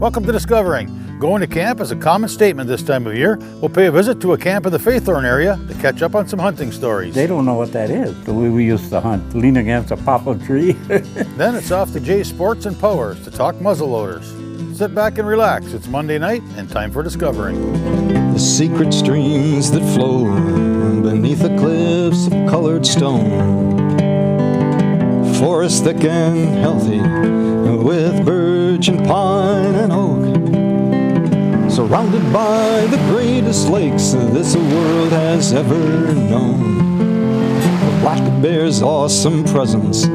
Welcome to Discovering. Going to camp is a common statement this time of year. We'll pay a visit to a camp in the Faithorn area to catch up on some hunting stories. They don't know what that is, the way we used to hunt, lean against a poplar tree. Then it's off to Jay's Sports and Powers to talk muzzleloaders. Sit back and relax. It's Monday night and time for Discovering. The secret streams that flow beneath the cliffs of colored stone. Forest thick and healthy with birch and pine and oak. Surrounded by the greatest lakes this world has ever known. The black bear's awesome presence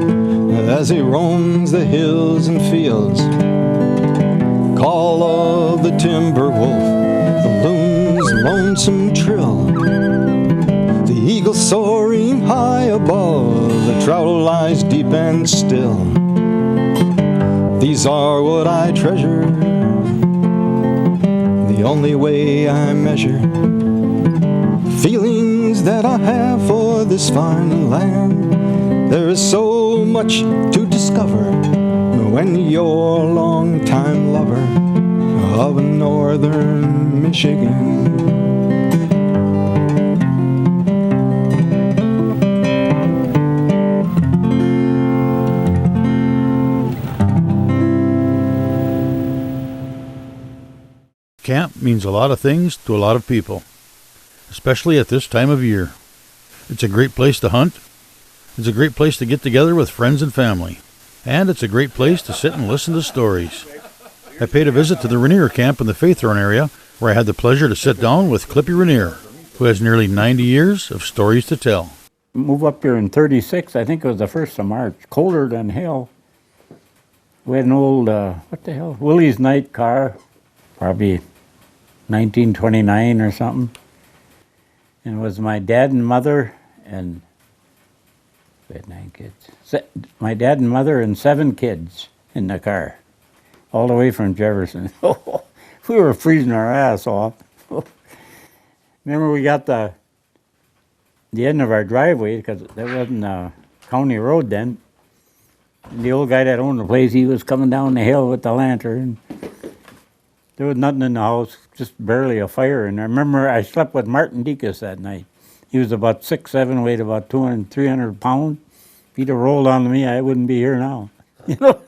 as he roams the hills and fields. Call of the timber wolf, the loon's lonesome trill. The eagle soaring high above, the trout lies deep and still. These are what I treasure, the only way I measure feelings that I have for this fine land. There is so much to discover when you're a long-time lover of northern Michigan. Camp means a lot of things to a lot of people, especially at this time of year. It's a great place to hunt. It's a great place to get together with friends and family. And it's a great place to sit and listen to stories. I paid a visit to the Renier Camp in the Faithorn area, where I had the pleasure to sit down with Clippy Renier, who has nearly 90 years of stories to tell. Moved up here in 36, I think it was the 1st of March, colder than hell. We had an old, Willie's night car, probably 1929 or something. And it was my dad and mother and we had 9 kids. My dad and mother and 7 kids in the car, all the way from Jefferson. We were freezing our ass off. Remember, we got the end of our driveway, because there wasn't a county road then. And the old guy that owned the place, he was coming down the hill with the lantern. There was nothing in the house, just barely a fire. And I remember I slept with Martin Deakus that night. He was about 6'7", weighed about 200, 300 pounds. If he'd have rolled onto me, I wouldn't be here now. You know?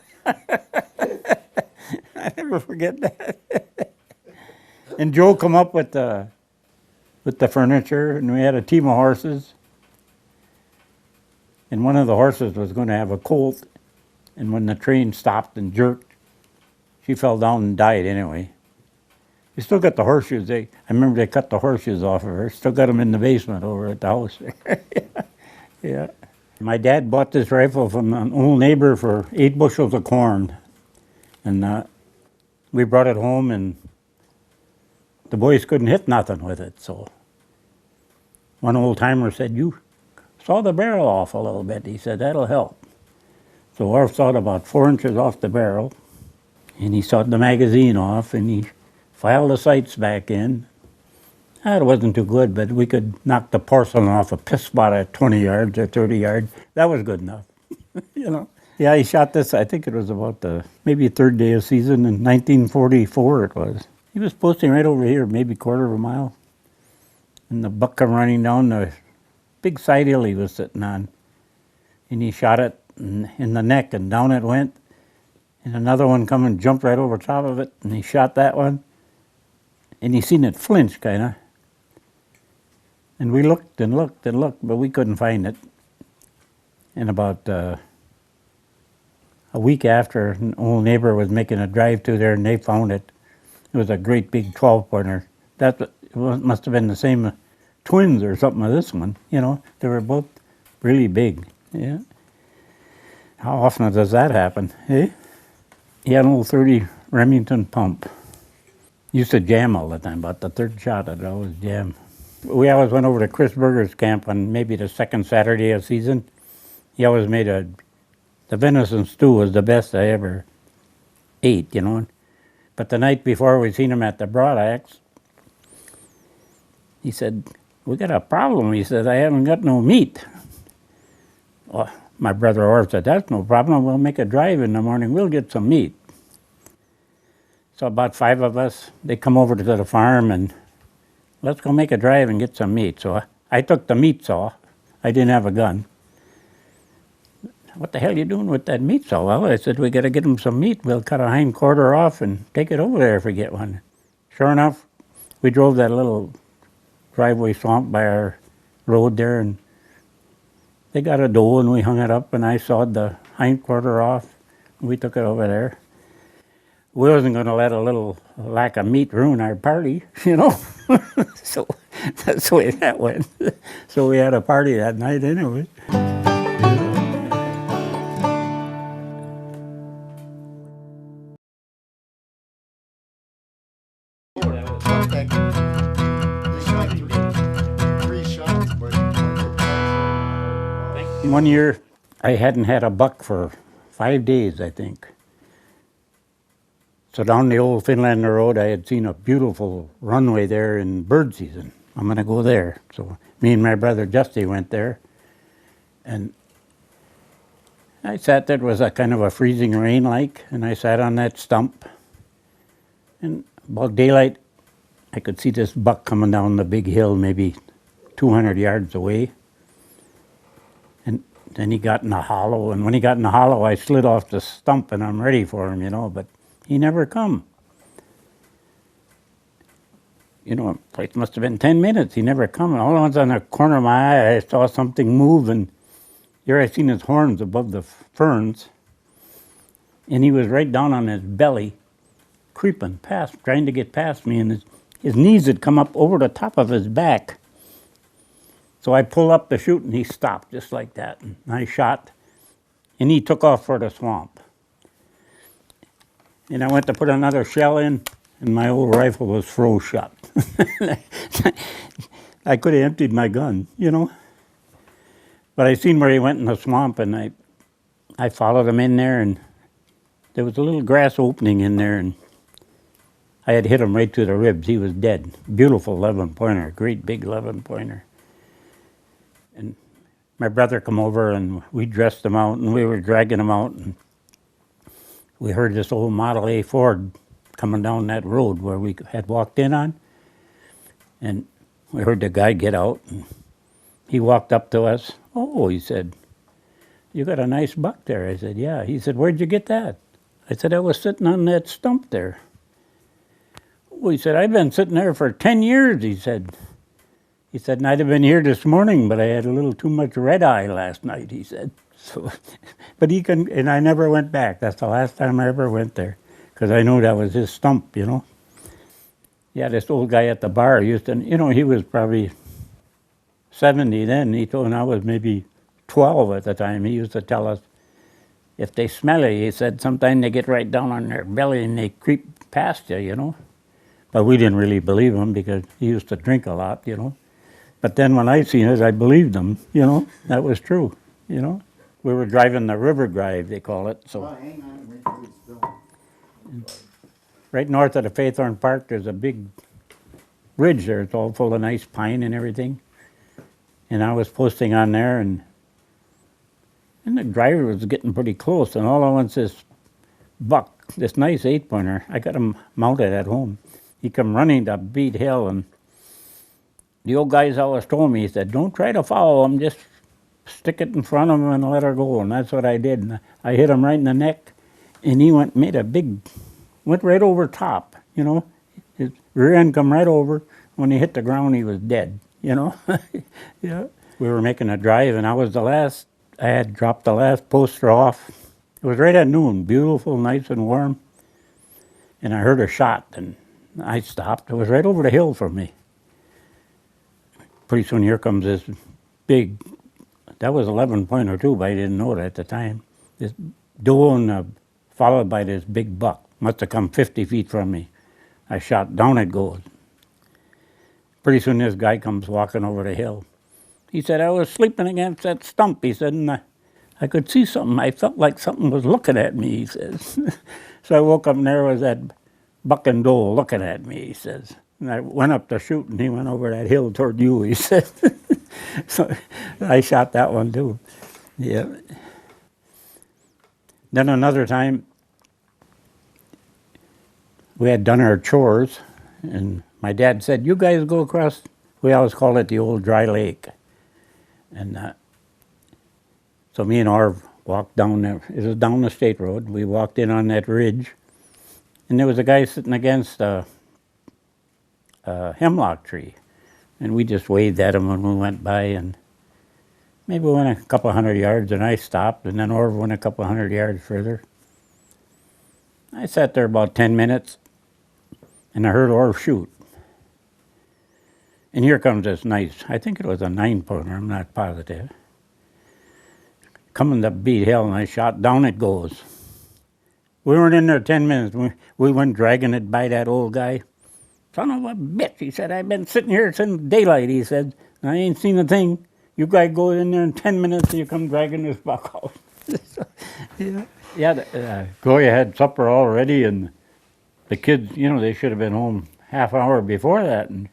I never forget that. And Joe come up with the furniture, and we had a team of horses. And one of the horses was going to have a colt. And when the train stopped and jerked, she fell down and died anyway. We still got the horseshoes. I remember they cut the horseshoes off of her. Still got them in the basement over at the house. Yeah. My dad bought this rifle from an old neighbor for 8 bushels of corn. And we brought it home, and the boys couldn't hit nothing with it. So one old timer said, "You saw the barrel off a little bit." He said, "That'll help." So Orf sawed about 4 inches off the barrel, and he sawed the magazine off, and he filed the sights back in. It wasn't too good, but we could knock the porcelain off a piss spot at 20 yards or 30 yards. That was good enough, you know. Yeah, he shot this, I think it was about the maybe 3rd day of season in 1944 it was. He was posting right over here, maybe 1/4 of a mile. And the buck come running down the big side hill he was sitting on. And he shot it in the neck, and down it went. And another one come and jumped right over top of it, and he shot that one. And he seen it flinch, kind of. And we looked and looked and looked, but we couldn't find it. And about a week after, an old neighbor was making a drive through there, and they found it. It was a great big 12-pointer. That must have been the same twins or something of this one. You know, they were both really big. Yeah. How often does that happen, eh? He had an old 30 Remington pump. Used to jam all the time. About the 3rd shot, I'd always jam. We always went over to Chris Berger's camp on maybe the 2nd Saturday of season. He always made the venison stew was the best I ever ate, you know. But the night before we seen him at the Broad Axe, he said, "We got a problem." He said, "I haven't got no meat." Well, my brother Orv said, "That's no problem. We'll make a drive in the morning. We'll get some meat." So about 5 of us, they come over to the farm and let's go make a drive and get some meat. So I took the meat saw. I didn't have a gun. What the hell are you doing with that meat saw? Well, I said, we got to get him some meat. We'll cut a hind quarter off and take it over there if we get one. Sure enough, we drove that little driveway swamp by our road there, and they got a doe, and we hung it up, and I sawed the hind quarter off. And we took it over there. We wasn't going to let a little lack of meat ruin our party, you know. So that's the way that went. So we had a party that night anyway. One year, I hadn't had a buck for 5 days, I think. So down the old Finlander Road, I had seen a beautiful runway there in bird season. I'm going to go there. So me and my brother Justy went there. And I sat there. It was a kind of a freezing rain like, and I sat on that stump. And about daylight, I could see this buck coming down the big hill, maybe 200 yards away. And then he got in a hollow, and when he got in the hollow, I slid off the stump, and I'm ready for him, you know, but he never come. You know, it must have been 10 minutes, he never come. And all at once on the corner of my eye, I saw something move, and here I seen his horns above the ferns, and he was right down on his belly, creeping past, trying to get past me, and his knees had come up over the top of his back. So I pulled up to shoot, and he stopped just like that. And I shot, and he took off for the swamp. And I went to put another shell in, and my old rifle was froze shut. I could have emptied my gun, you know. But I seen where he went in the swamp, and I followed him in there, and there was a little grass opening in there, and I had hit him right to the ribs. He was dead. Beautiful 11-pointer, great big 11-pointer. And my brother come over, and we dressed him out, and we were dragging him out, and we heard this old Model A Ford coming down that road where we had walked in on, and we heard the guy get out, and he walked up to us. Oh, he said, you got a nice buck there. I said, yeah. He said, where'd you get that? I said, I was sitting on that stump there. Oh, he said, I've been sitting there for 10 years, he said. He said, and I'd have been here this morning, but I had a little too much red eye last night, he said. So, but he couldn't, and I never went back. That's the last time I ever went there, because I knew that was his stump, you know. Yeah, this old guy at the bar used to, you know, he was probably 70 then. He told me I was maybe 12 at the time. He used to tell us, if they smell you, he said, sometimes they get right down on their belly and they creep past you, you know. But we didn't really believe him because he used to drink a lot, you know. But then when I seen it, I believed him, you know. That was true, you know. We were driving the river drive, they call it. So hang on, wait till he's done. right north of the Faithorn Park, there's a big ridge there. It's all full of nice pine and everything. And I was posting on there, and the driver was getting pretty close. And all at once, this buck, this nice 8-pointer, I got him mounted at home. He come running to Beat Hill, and the old guys always told me, he said, don't try to follow him, just stick it in front of him and let her go. And that's what I did. And I hit him right in the neck, and he went right over top, you know. His rear end come right over. When he hit the ground, he was dead, you know. Yeah. We were making a drive, and I had dropped the last poster off. It was right at noon, beautiful, nice and warm. And I heard a shot, and I stopped. It was right over the hill from me. Pretty soon here comes this big, that was 11-pointer too, but I didn't know it at the time. This doe followed by this big buck. Must have come 50 feet from me. I shot, down it goes. Pretty soon this guy comes walking over the hill. He said, I was sleeping against that stump, he said, and I could see something. I felt like something was looking at me, he says. So I woke up, and there was that buck and doe looking at me, he says. And I went up to shoot, and he went over that hill toward you, he said. So I shot that one too. Yeah. Then another time, we had done our chores, and my dad said, "You guys go across." We always called it the old dry lake, and so me and Orv walked down there. It was down the state road. We walked in on that ridge, and there was a guy sitting against a hemlock tree, and we just waved at him when we went by, and maybe we went a couple hundred yards, and I stopped, and then Orv went a couple hundred yards further. I sat there about 10 minutes, and I heard Orv shoot. And here comes this nice, I think it was a 9-pounder, I'm not positive. Coming to beat hell, and I shot, down it goes. We weren't in there 10 minutes. We went dragging it by that old guy. "Son of a bitch," he said, "I've been sitting here since daylight," he said. "I ain't seen a thing. You guys go in there in 10 minutes and you come dragging this buck out." Gloria had supper all ready, and the kids, you know, they should have been home half hour before that. And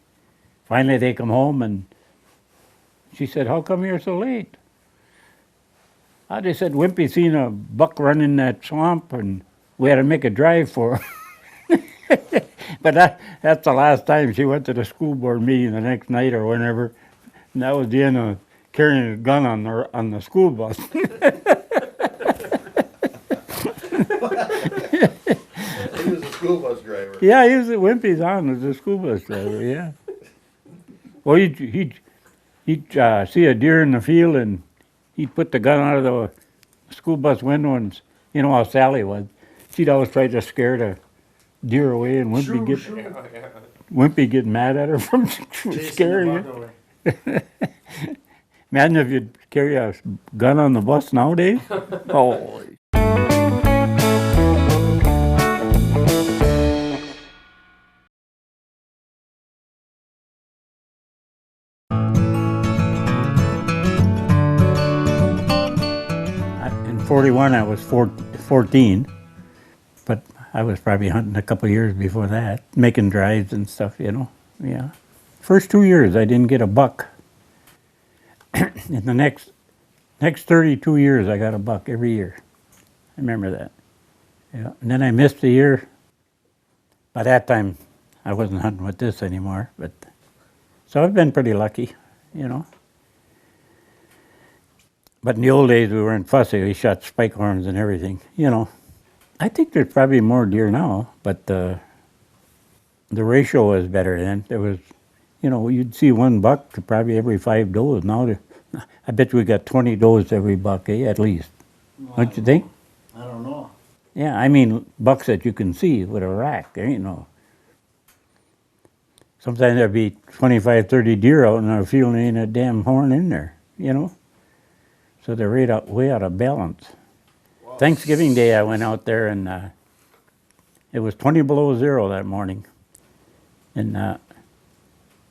finally they come home, and she said, "How come you're so late?" They said, "Wimpy seen a buck run in that swamp, and we had to make a drive for him." But that's the last time she went to the school board meeting the next night or whenever. And that was the end of carrying a gun on the school bus. He was a school bus driver. Yeah, he was Wimpy's on was a school bus driver, yeah. Well, he'd see a deer in the field, and he'd put the gun out of the school bus window, and you know how Sally was. She'd always try to scare the deer away, and Wimpy get mad at her from scaring her. Imagine if you'd carry a gun on the bus nowadays. Oh. In 41, I was 14, but I was probably hunting a couple of years before that, making drives and stuff, you know. Yeah. First 2 years, I didn't get a buck. In the next 32 years, I got a buck every year. I remember that. Yeah. And then I missed a year. By that time, I wasn't hunting with this anymore. But so I've been pretty lucky, you know. But in the old days, we weren't fussy. We shot spike horns and everything, you know. I think there's probably more deer now, but the ratio was better then. There was, you know, you'd see one buck to probably every 5 does. Now, I bet we got 20 does to every buck, at least. Well, Don't you think? I don't know. Yeah, I mean bucks that you can see with a rack. There ain't no. Sometimes there'd be 25, 30 deer out in our field and ain't a damn horn in there, you know. So they're way out of balance. Wow. Thanksgiving Day, I went out there, and it was 20 below zero that morning. And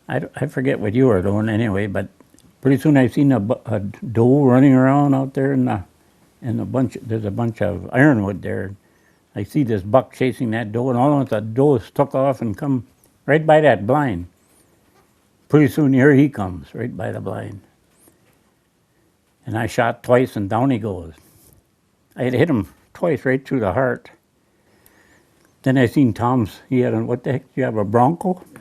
I forget what you were doing anyway, but pretty soon I seen a doe running around out there, and there's a bunch of ironwood there. I see this buck chasing that doe, and all of a sudden the doe took off and come right by that blind. Pretty soon here he comes, right by the blind. And I shot twice, and down he goes. I had hit him twice right through the heart. Then I seen Tom's, he had what the heck, do you have a Bronco? Yeah.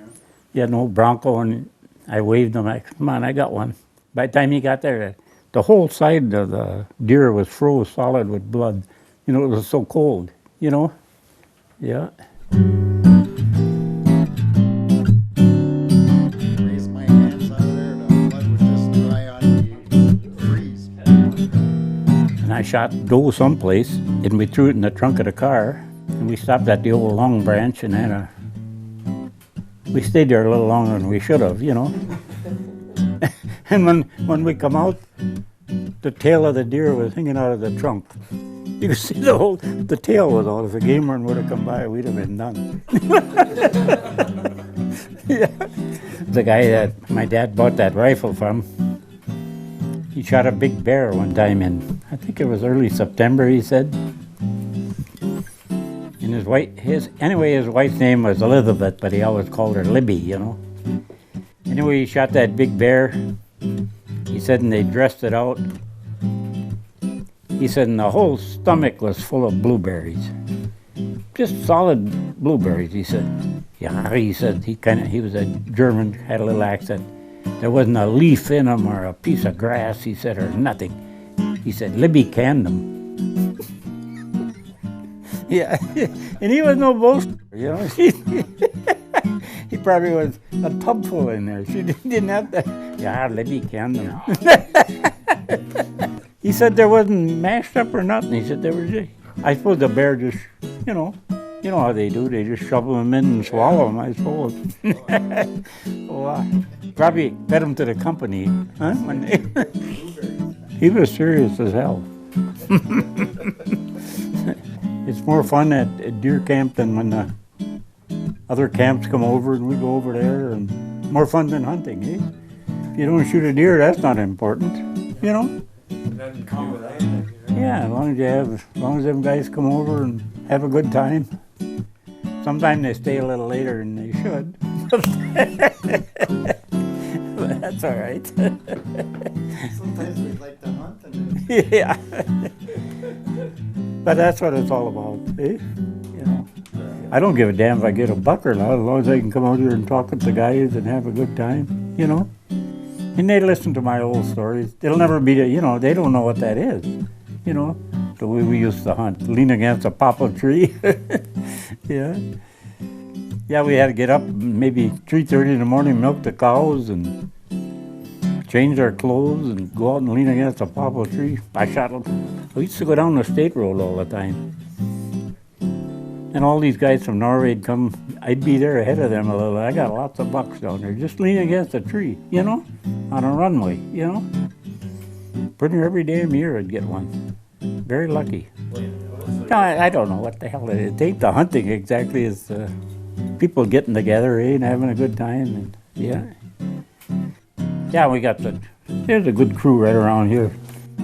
He had an old Bronco, and I waved him, come on, I got one. By the time he got there, the whole side of the deer was froze solid with blood. You know, it was so cold, you know? Yeah. Raise my hands out of there, the blood would just dry on the freeze. And I shot doe someplace, and we threw it in the trunk of the car, and we stopped at the old Long Branch, and we stayed there a little longer than we should have, you know. And when we come out, the tail of the deer was hanging out of the trunk. You could see the tail was out. If a game warden would have come by, we'd have been done. Yeah. The guy that my dad bought that rifle from, he shot a big bear one time in, I think it was early September, he said. And his wife's name was Elizabeth, but he always called her Libby, you know. Anyway, he shot that big bear. He said, and they dressed it out. He said, and the whole stomach was full of blueberries. just solid blueberries, he said. Yeah, he said he was a German, had a little accent. There wasn't a leaf in them or a piece of grass, he said, or nothing. He said, Libby canned them. Yeah, and he was no boaster, you know. He probably was a tub full in there. She didn't have to. Yeah, Libby canned them. He said there wasn't mashed up or nothing. He said there was just, I suppose the bear just, you know how they do. They just shovel them in and swallow them, I suppose. Well, probably fed them to the company, huh? When he was serious as hell. It's more fun at deer camp than when the other camps come over and we go over there, and more fun than hunting, eh? If you don't shoot a deer, that's not important, you know? Yeah, as long as them guys come over and have a good time. Sometimes they stay a little later than they should. But that's all right. Sometimes we like to hunt and Yeah. But that's what it's all about, eh? You know. I don't give a damn if I get a buck or not, as long as I can come out here and talk with the guys and have a good time, you know. And they listen to my old stories. They'll never be, you know, they don't know what that is, you know, the way we used to hunt, lean against a poplar tree. Yeah. Yeah, we had to get up maybe 3:30 in the morning, milk the cows and change our clothes and go out and lean against a poplar tree. We used to go down the state road all the time. And all these guys from Norway'd come, I'd be there ahead of them a little. I got lots of bucks down there, just leaning against a tree, you know, on a runway, you know. Pretty near every damn year I'd get one. Very lucky. No, I don't know what the hell it is. It ain't the hunting exactly, it's people getting together, eh, and having a good time, and yeah. Yeah, there's a good crew right around here.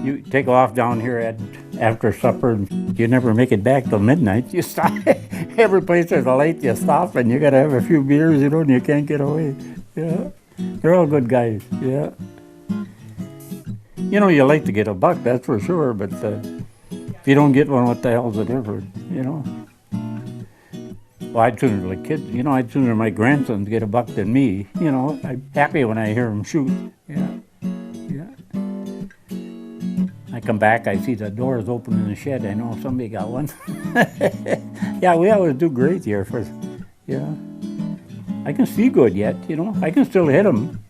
You take off down here after supper, and you never make it back till midnight. You stop. Every place there's a light, you stop, and you gotta have a few beers, you know, and you can't get away. Yeah, they're all good guys. Yeah. You know, you like to get a buck, that's for sure, but if you don't get one, what the hell's the difference? You know. Well, I'd sooner like kids. You know, I'd sooner my grandsons get a buck than me. You know, I'm happy when I hear them shoot. Yeah. I come back, I see the doors open in the shed, I know somebody got one. Yeah, we always do great here yeah. I can see good yet, you know, I can still hit them.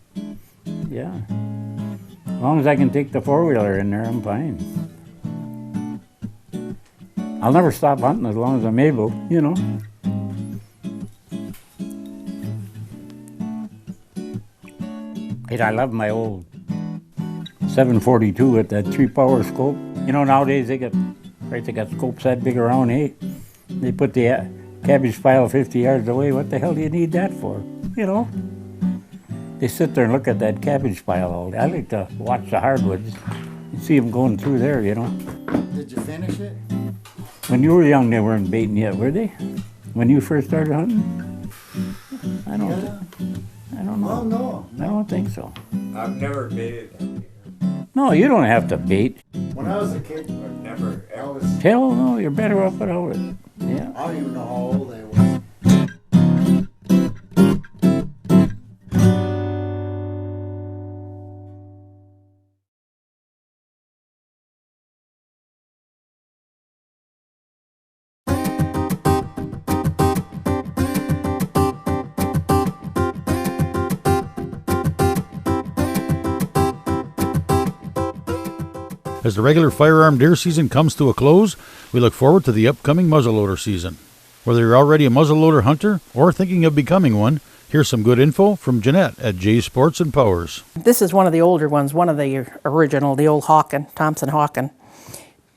Yeah. As long as I can take the four-wheeler in there, I'm fine. I'll never stop hunting as long as I'm able, you know. I love my old 742 with that 3-power scope. You know, nowadays they got scopes that big around, eh? They put the cabbage pile 50 yards away. What the hell do you need that for? You know? They sit there and look at that cabbage pile all day. I like to watch the hardwoods and see them going through there, you know. Did you finish it? When you were young, they weren't baiting yet, were they? When you first started hunting? I don't know. Well, no. I don't think so. I've never baited. No, you don't have to bait. When I was a kid, I've never I ever. was, Hell no, you're better off without it. Yeah. I don't even know how old I was. As the regular firearm deer season comes to a close, we look forward to the upcoming muzzleloader season. Whether you're already a muzzleloader hunter or thinking of becoming one, here's some good info from Jeanette at Jay's Sports and Powers. This is one of the older ones, one of the original, the old Hawken, Thompson Hawken.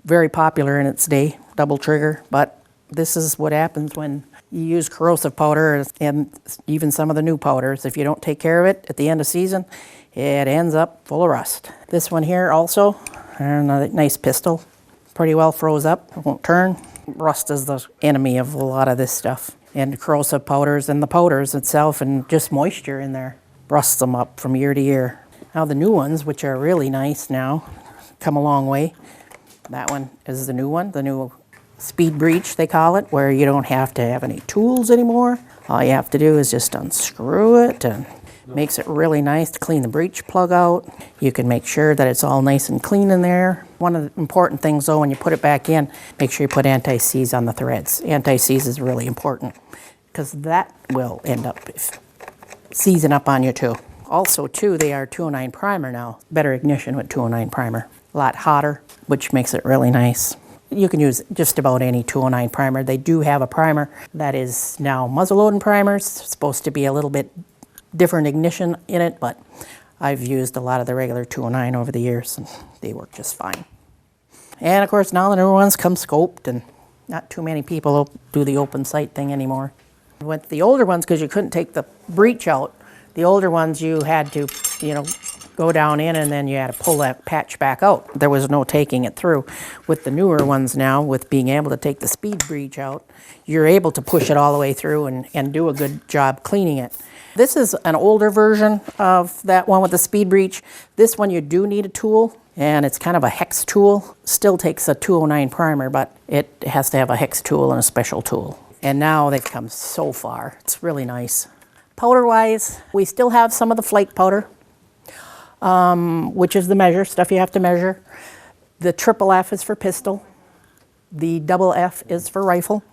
Very popular in its day, double trigger, but this is what happens when you use corrosive powder and even some of the new powders. If you don't take care of it at the end of season, it ends up full of rust. This one here also, another nice pistol, pretty well froze up, it won't turn. Rust is the enemy of a lot of this stuff. And corrosive powders and the powders itself and just moisture in there rusts them up from year to year. Now the new ones, which are really nice now, come a long way. That one is the new one, the new speed breech, they call it, where you don't have to have any tools anymore. All you have to do is just unscrew it, and makes it really nice to clean the breech plug out. You can make sure that it's all nice and clean in there. One of the important things though, when you put it back in, make sure you put anti-seize on the threads. Anti-seize is really important because that will end up seizing up on you too. Also too, they are 209 primer now. Better ignition with 209 primer. A lot hotter, which makes it really nice. You can use just about any 209 primer. They do have a primer that is now muzzleloading primers. It's supposed to be a little bit different ignition in it, but I've used a lot of the regular 209 over the years and they work just fine. And of course now the newer ones come scoped, and not too many people do the open sight thing anymore. With the older ones, because you couldn't take the breech out, the older ones you had to, go down in and then you had to pull that patch back out. There was no taking it through. With the newer ones now, with being able to take the speed breech out, you're able to push it all the way through and do a good job cleaning it. This is an older version of that one with the speed breech. This one you do need a tool, and it's kind of a hex tool. Still takes a 209 primer, but it has to have a hex tool and a special tool. And now they've come so far. It's really nice. Powder-wise, we still have some of the flake powder, which is the measure, stuff you have to measure. The triple F is for pistol. The double F is for rifle.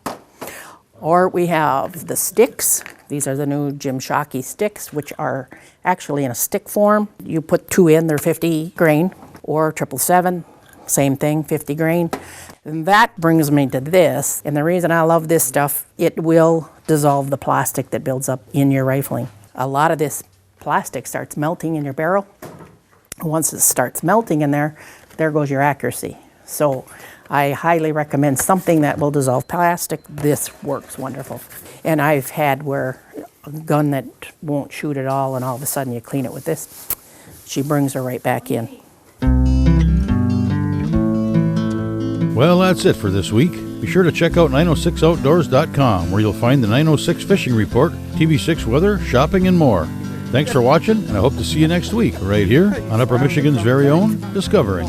Or we have the sticks. These are the new Jim Shockey sticks, which are actually in a stick form. You put 2 in, they're 50 grain. Or 777, same thing, 50 grain. And that brings me to this. And the reason I love this stuff, it will dissolve the plastic that builds up in your rifling. A lot of this plastic starts melting in your barrel. Once it starts melting in there, there goes your accuracy. So I highly recommend something that will dissolve plastic. This works wonderful. And I've had where a gun that won't shoot at all, and all of a sudden you clean it with this, she brings her right back in. Well, that's it for this week. Be sure to check out 906outdoors.com, where you'll find the 906 fishing report, TV6 weather, shopping, and more. Thanks for watching, and I hope to see you next week right here on Upper Michigan's very own Discovering.